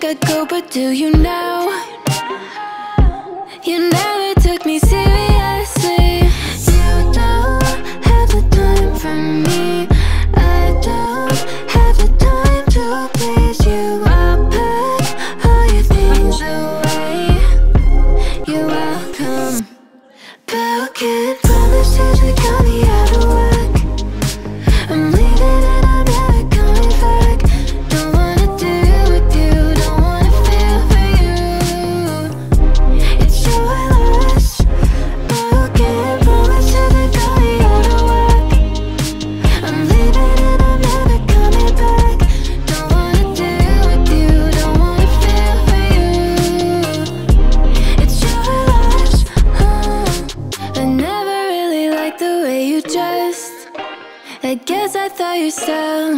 I'd go, but do you now? You never took me seriously. You don't have the time for me. I don't have the time to please you. I'll pack all your things away. You're welcome. Broken promises that got me out of work. I'm leaving and I'm never coming back. Don't wanna deal with you, don't wanna feel for you. It's your loss. Broken promises that got me out of work. I'm leaving and I'm never coming back. Don't wanna deal with you, don't wanna feel for you. It's your loss. I never really liked the way you dressed. I guess I thought your style